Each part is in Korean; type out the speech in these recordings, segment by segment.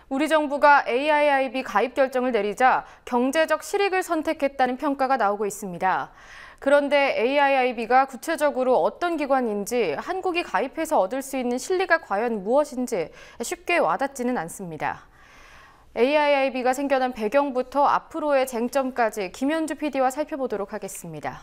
우리 정부가 AIIB 가입 결정을 내리자 경제적 실익을 선택했다는 평가가 나오고 있습니다. 그런데 AIIB가 구체적으로 어떤 기관인지, 한국이 가입해서 얻을 수 있는 실리가 과연 무엇인지 쉽게 와닿지는 않습니다. AIIB가 생겨난 배경부터 앞으로의 쟁점까지 김현주 PD와 살펴보도록 하겠습니다.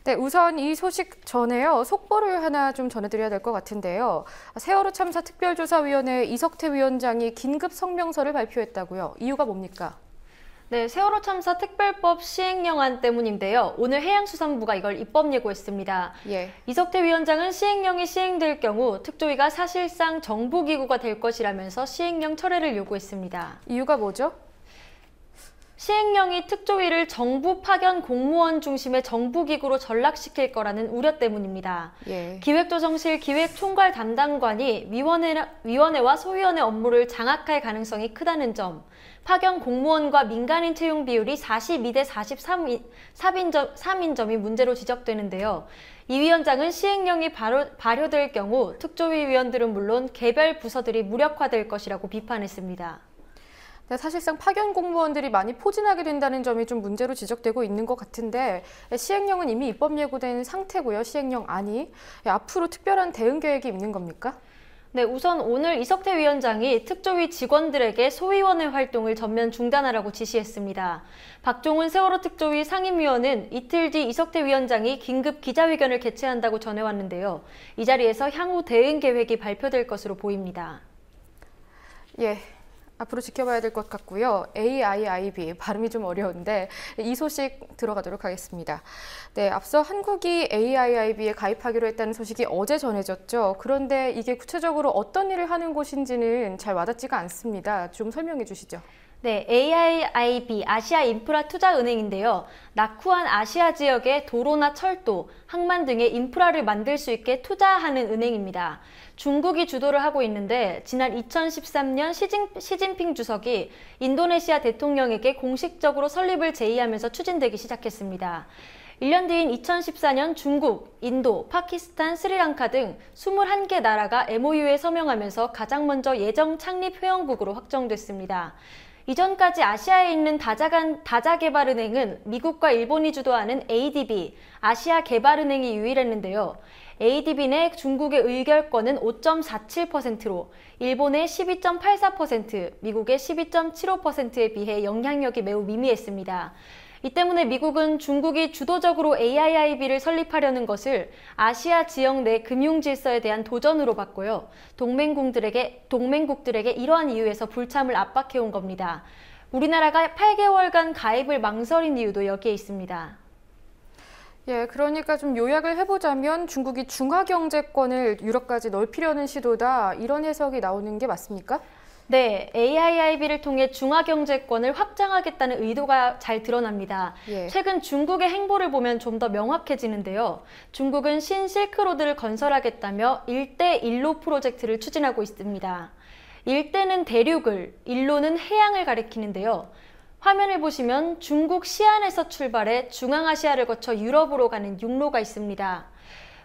네, 우선 이 소식 전에요. 속보를 하나 좀 전해드려야 될 것 같은데요. 세월호 참사 특별조사위원회 이석태 위원장이 긴급 성명서를 발표했다고요. 이유가 뭡니까? 네, 세월호 참사 특별법 시행령안 때문인데요. 오늘 해양수산부가 이걸 입법 예고했습니다. 예. 이석태 위원장은 시행령이 시행될 경우 특조위가 사실상 정부기구가 될 것이라면서 시행령 철회를 요구했습니다. 이유가 뭐죠? 시행령이 특조위를 정부 파견 공무원 중심의 정부기구로 전락시킬 거라는 우려 때문입니다. 예. 기획조정실 기획총괄 담당관이 위원회와 소위원회 업무를 장악할 가능성이 크다는 점, 파견 공무원과 민간인 채용 비율이 42대 43인 점이 문제로 지적되는데요. 이 위원장은 시행령이 발효될 경우 특조위 위원들은 물론 개별 부서들이 무력화될 것이라고 비판했습니다. 사실상 파견 공무원들이 많이 포진하게 된다는 점이 좀 문제로 지적되고 있는 것 같은데, 시행령은 이미 입법 예고된 상태고요. 시행령안이. 앞으로 특별한 대응 계획이 있는 겁니까? 네, 우선 오늘 이석태 위원장이 특조위 직원들에게 소위원회 활동을 전면 중단하라고 지시했습니다. 박종훈 세월호 특조위 상임위원은 이틀 뒤 이석태 위원장이 긴급 기자회견을 개최한다고 전해왔는데요. 이 자리에서 향후 대응 계획이 발표될 것으로 보입니다. 예. 앞으로 지켜봐야 될 것 같고요. AIIB, 발음이 좀 어려운데 이 소식 들어가도록 하겠습니다. 네, 앞서 한국이 AIIB에 가입하기로 했다는 소식이 어제 전해졌죠. 그런데 이게 구체적으로 어떤 일을 하는 곳인지는 잘 와닿지가 않습니다. 좀 설명해 주시죠. 네, AIIB, 아시아인프라투자은행인데요. 낙후한 아시아 지역의 도로나 철도, 항만 등의 인프라를 만들 수 있게 투자하는 은행입니다. 중국이 주도를 하고 있는데 지난 2013년 시진핑 주석이 인도네시아 대통령에게 공식적으로 설립을 제의하면서 추진되기 시작했습니다. 1년 뒤인 2014년 중국, 인도, 파키스탄, 스리랑카 등 21개 나라가 MOU에 서명하면서 가장 먼저 예정 창립 회원국으로 확정됐습니다. 이전까지 아시아에 있는 다자개발은행은 미국과 일본이 주도하는 ADB, 아시아개발은행이 유일했는데요. ADB 내 중국의 의결권은 5.47%로 일본의 12.84%, 미국의 12.75%에 비해 영향력이 매우 미미했습니다. 이 때문에 미국은 중국이 주도적으로 AIIB를 설립하려는 것을 아시아 지역 내 금융 질서에 대한 도전으로 봤고요. 동맹국들에게 이러한 이유에서 불참을 압박해온 겁니다. 우리나라가 8개월간 가입을 망설인 이유도 여기에 있습니다. 예, 그러니까 좀 요약을 해보자면 중국이 중화경제권을 유럽까지 넓히려는 시도다, 이런 해석이 나오는 게 맞습니까? 네, AIIB를 통해 중화경제권을 확장하겠다는 의도가 잘 드러납니다. 예. 최근 중국의 행보를 보면 좀 더 명확해지는데요. 중국은 신실크로드를 건설하겠다며 일대일로 프로젝트를 추진하고 있습니다. 일대는 대륙을, 일로는 해양을 가리키는데요. 화면을 보시면 중국 시안에서 출발해 중앙아시아를 거쳐 유럽으로 가는 육로가 있습니다.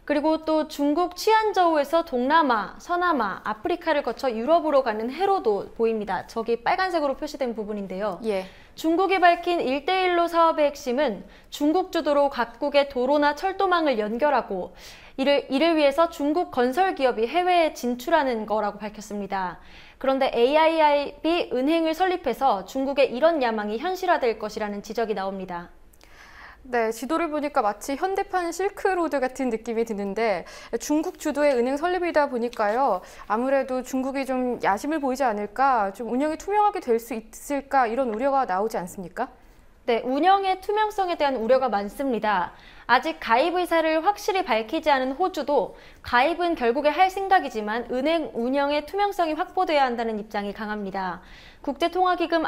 그리고 또 중국 취안저우에서 동남아, 서남아, 아프리카를 거쳐 유럽으로 가는 해로도 보입니다. 저기 빨간색으로 표시된 부분인데요. 예. 중국이 밝힌 일대일로 사업의 핵심은 중국 주도로 각국의 도로나 철도망을 연결하고 이를 위해서 중국 건설 기업이 해외에 진출하는 거라고 밝혔습니다. 그런데 AIIB 은행을 설립해서 중국의 이런 야망이 현실화될 것이라는 지적이 나옵니다. 네, 지도를 보니까 마치 현대판 실크로드 같은 느낌이 드는데, 중국 주도의 은행 설립이다 보니까요, 아무래도 중국이 좀 야심을 보이지 않을까, 좀 운영이 투명하게 될 수 있을까, 이런 우려가 나오지 않습니까? 네, 운영의 투명성에 대한 우려가 많습니다. 아직 가입 의사를 확실히 밝히지 않은 호주도 가입은 결국에 할 생각이지만 은행 운영의 투명성이 확보돼야 한다는 입장이 강합니다. 국제통화기금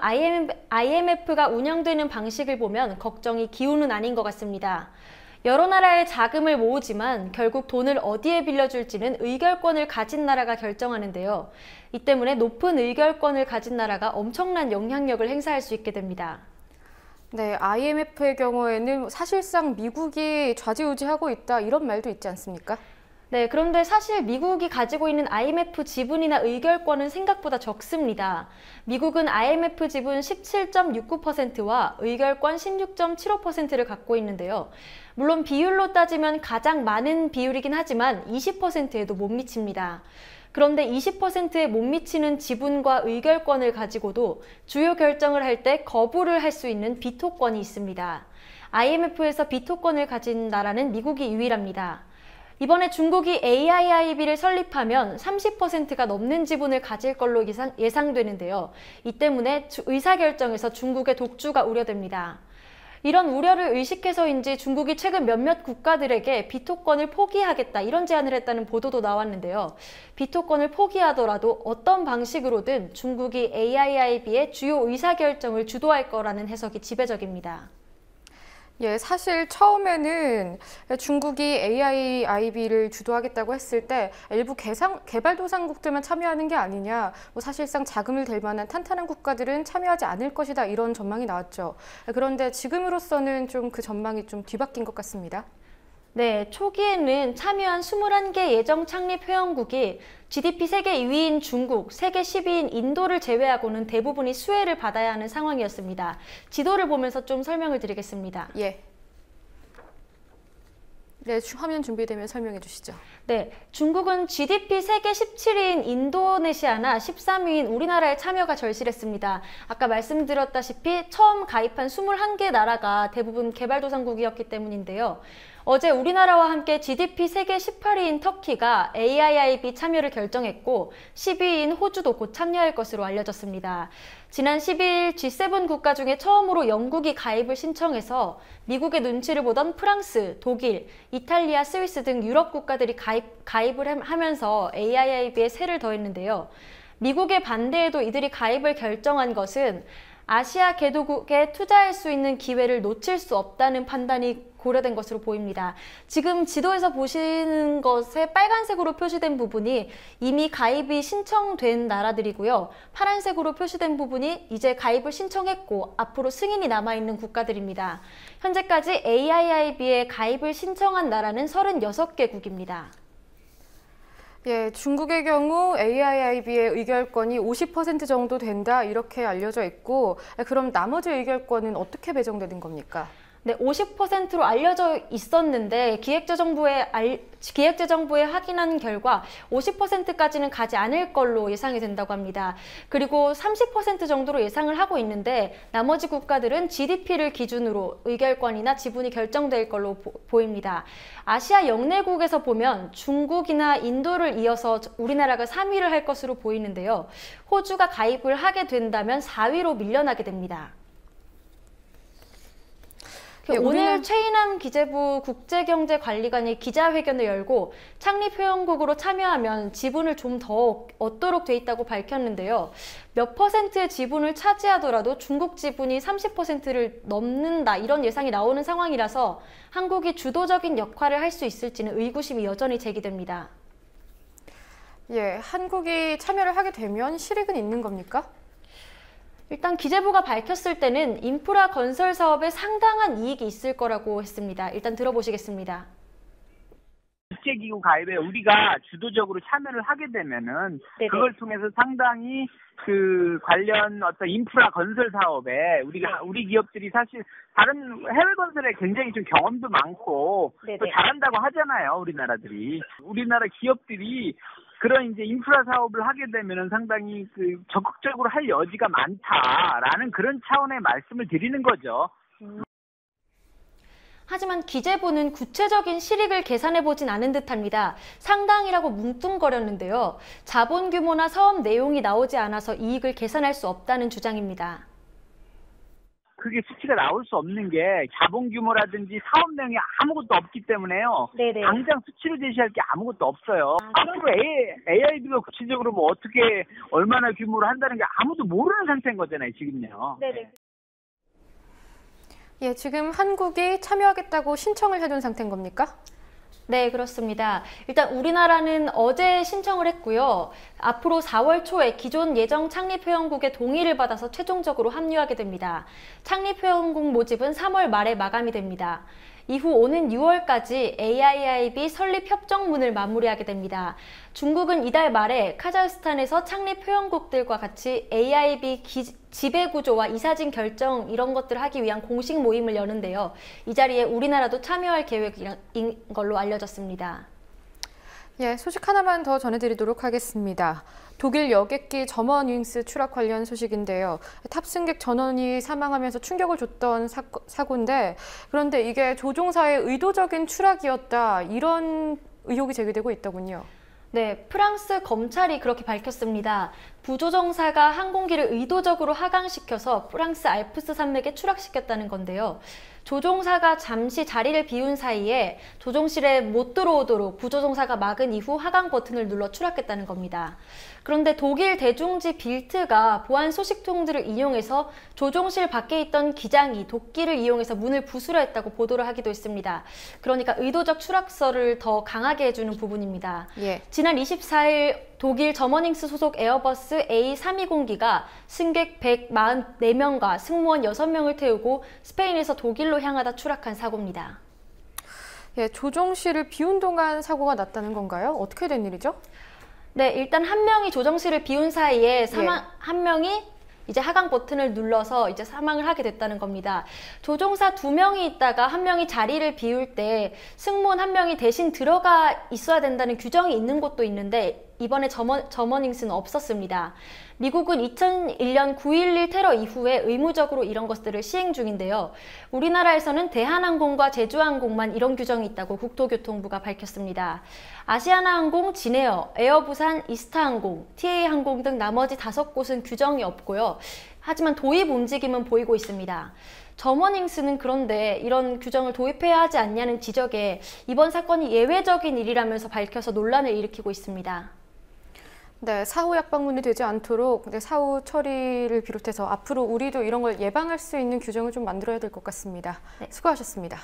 IMF가 운영되는 방식을 보면 걱정이 기우는 아닌 것 같습니다. 여러 나라의 자금을 모으지만 결국 돈을 어디에 빌려줄지는 의결권을 가진 나라가 결정하는데요. 이 때문에 높은 의결권을 가진 나라가 엄청난 영향력을 행사할 수 있게 됩니다. 네, IMF의 경우에는 사실상 미국이 좌지우지하고 있다, 이런 말도 있지 않습니까? 네, 그런데 사실 미국이 가지고 있는 IMF 지분이나 의결권은 생각보다 적습니다. 미국은 IMF 지분 17.69%와 의결권 16.75%를 갖고 있는데요. 물론 비율로 따지면 가장 많은 비율이긴 하지만 20%에도 못 미칩니다. 그런데 20%에 못 미치는 지분과 의결권을 가지고도 주요 결정을 할 때 거부를 할 수 있는 비토권이 있습니다. IMF에서 비토권을 가진 나라는 미국이 유일합니다. 이번에 중국이 AIIB를 설립하면 30%가 넘는 지분을 가질 걸로 예상되는데요. 이 때문에 의사결정에서 중국의 독주가 우려됩니다. 이런 우려를 의식해서인지 중국이 최근 몇몇 국가들에게 비토권을 포기하겠다 이런 제안을 했다는 보도도 나왔는데요. 비토권을 포기하더라도 어떤 방식으로든 중국이 AIIB의 주요 의사결정을 주도할 거라는 해석이 지배적입니다. 예, 사실 처음에는 중국이 AIIB를 주도하겠다고 했을 때 일부 개발도상국들만 참여하는 게 아니냐, 사실상 자금을 댈 만한 탄탄한 국가들은 참여하지 않을 것이다 이런 전망이 나왔죠. 그런데 지금으로서는 좀 그 전망이 좀 뒤바뀐 것 같습니다. 네, 초기에는 참여한 21개 예정 창립 회원국이 GDP 세계 2위인 중국, 세계 10위인 인도를 제외하고는 대부분이 수혜를 받아야 하는 상황이었습니다. 지도를 보면서 좀 설명을 드리겠습니다. 예. 네, 화면 준비되면 설명해 주시죠. 네, 중국은 GDP 세계 17위인 인도네시아나 13위인 우리나라의 참여가 절실했습니다. 아까 말씀드렸다시피 처음 가입한 21개 나라가 대부분 개발도상국이었기 때문인데요. 어제 우리나라와 함께 GDP 세계 18위인 터키가 AIIB 참여를 결정했고 10위인 호주도 곧 참여할 것으로 알려졌습니다. 지난 12일 G7 국가 중에 처음으로 영국이 가입을 신청해서 미국의 눈치를 보던 프랑스, 독일, 이탈리아, 스위스 등 유럽 국가들이 가입을 하면서 AIIB에 세를 더했는데요. 미국의 반대에도 이들이 가입을 결정한 것은 아시아 개도국에 투자할 수 있는 기회를 놓칠 수 없다는 판단이 고려된 것으로 보입니다. 지금 지도에서 보시는 것에 빨간색으로 표시된 부분이 이미 가입이 신청된 나라들이고요. 파란색으로 표시된 부분이 이제 가입을 신청했고 앞으로 승인이 남아있는 국가들입니다. 현재까지 AIIB에 가입을 신청한 나라는 36개국입니다. 예, 중국의 경우 AIIB의 의결권이 50% 정도 된다 이렇게 알려져 있고, 그럼 나머지 의결권은 어떻게 배정되는 겁니까? 네, 50%로 알려져 있었는데 기획재정부에 확인한 결과 50%까지는 가지 않을 걸로 예상이 된다고 합니다. 그리고 30% 정도로 예상을 하고 있는데 나머지 국가들은 GDP를 기준으로 의결권이나 지분이 결정될 걸로 보입니다. 아시아 영내국에서 보면 중국이나 인도를 이어서 우리나라가 3위를 할 것으로 보이는데요. 호주가 가입을 하게 된다면 4위로 밀려나게 됩니다. 오늘 최인환 기재부 국제경제관리관이 기자회견을 열고 창립회원국으로 참여하면 지분을 좀 더 얻도록 돼 있다고 밝혔는데요. 몇 퍼센트의 지분을 차지하더라도 중국 지분이 30%를 넘는다 이런 예상이 나오는 상황이라서 한국이 주도적인 역할을 할 수 있을지는 의구심이 여전히 제기됩니다. 예, 한국이 참여를 하게 되면 실익은 있는 겁니까? 일단 기재부가 밝혔을 때는 인프라 건설 사업에 상당한 이익이 있을 거라고 했습니다. 일단 들어보시겠습니다. 국제기구 가입에 우리가 주도적으로 참여를 하게 되면은 네네. 그걸 통해서 상당히 그 관련 어떤 인프라 건설 사업에 우리 기업들이 사실 다른 해외 건설에 굉장히 좀 경험도 많고 네네. 또 잘한다고 하잖아요, 우리나라들이. 우리나라 기업들이 그런 이제 인프라 사업을 하게 되면은 상당히 그 적극적으로 할 여지가 많다라는 그런 차원의 말씀을 드리는 거죠. 하지만 기재부는 구체적인 실익을 계산해보진 않은 듯합니다. 상당이라고 뭉뚱거렸는데요. 자본 규모나 사업 내용이 나오지 않아서 이익을 계산할 수 없다는 주장입니다. 그게 수치가 나올 수 없는 게 자본 규모라든지 사업 내용이 아무것도 없기 때문에요. 네네. 당장 수치로 제시할 게 아무것도 없어요. 앞으로 AIB가 구체적으로 뭐 어떻게 얼마나 규모로 한다는 게 아무도 모르는 상태인 거잖아요, 지금요. 네네. 예, 지금 한국이 참여하겠다고 신청을 해둔 상태인 겁니까? 네, 그렇습니다. 일단 우리나라는 어제 신청을 했고요. 앞으로 4월 초에 기존 예정 창립회원국의 동의를 받아서 최종적으로 합류하게 됩니다. 창립회원국 모집은 3월 말에 마감이 됩니다. 이후 오는 6월까지 AIIB 설립 협정문을 마무리하게 됩니다. 중국은 이달 말에 카자흐스탄에서 창립 회원국들과 같이 AIIB 지배구조와 이사진 결정 이런 것들을 하기 위한 공식 모임을 여는데요. 이 자리에 우리나라도 참여할 계획인 걸로 알려졌습니다. 예, 소식 하나만 더 전해드리도록 하겠습니다. 독일 여객기 저먼윙스 추락 관련 소식인데요. 탑승객 전원이 사망하면서 충격을 줬던 사고인데, 그런데 이게 조종사의 의도적인 추락이었다, 이런 의혹이 제기되고 있더군요. 네, 프랑스 검찰이 그렇게 밝혔습니다. 부조종사가 항공기를 의도적으로 하강시켜서 프랑스 알프스 산맥에 추락시켰다는 건데요. 조종사가 잠시 자리를 비운 사이에 조종실에 못 들어오도록 부조종사가 막은 이후 하강 버튼을 눌러 추락했다는 겁니다. 그런데 독일 대중지 빌트가 보안 소식통들을 인용해서 조종실 밖에 있던 기장이 도끼를 이용해서 문을 부수려 했다고 보도를 하기도 했습니다. 그러니까 의도적 추락설을 더 강하게 해주는 부분입니다. 예. 지난 24일 독일 저머닝스 소속 에어버스 A320기가 승객 144명과 승무원 6명을 태우고 스페인에서 독일로 향하다 추락한 사고입니다. 예, 조종실을 비운 동안 사고가 났다는 건가요? 어떻게 된 일이죠? 네, 일단 한 명이 조종실을 비운 사이에 한 명이 이제 하강 버튼을 눌러서 이제 사망을 하게 됐다는 겁니다. 조종사 2명이 있다가 한 명이 자리를 비울 때 승무원 한 명이 대신 들어가 있어야 된다는 규정이 있는 곳도 있는데 이번에 저머닝스는 없었습니다. 미국은 2001년 9.11 테러 이후에 의무적으로 이런 것들을 시행 중인데요. 우리나라에서는 대한항공과 제주항공만 이런 규정이 있다고 국토교통부가 밝혔습니다. 아시아나항공, 진에어, 에어부산, 이스타항공, TA항공 등 나머지 5곳은 규정이 없고요. 하지만 도입 움직임은 보이고 있습니다. 저머닝스는 그런데 이런 규정을 도입해야 하지 않냐는 지적에 이번 사건이 예외적인 일이라면서 밝혀서 논란을 일으키고 있습니다. 네, 사후 약방문이 되지 않도록 사후 처리를 비롯해서 앞으로 우리도 이런 걸 예방할 수 있는 규정을 좀 만들어야 될 것 같습니다. 네. 수고하셨습니다.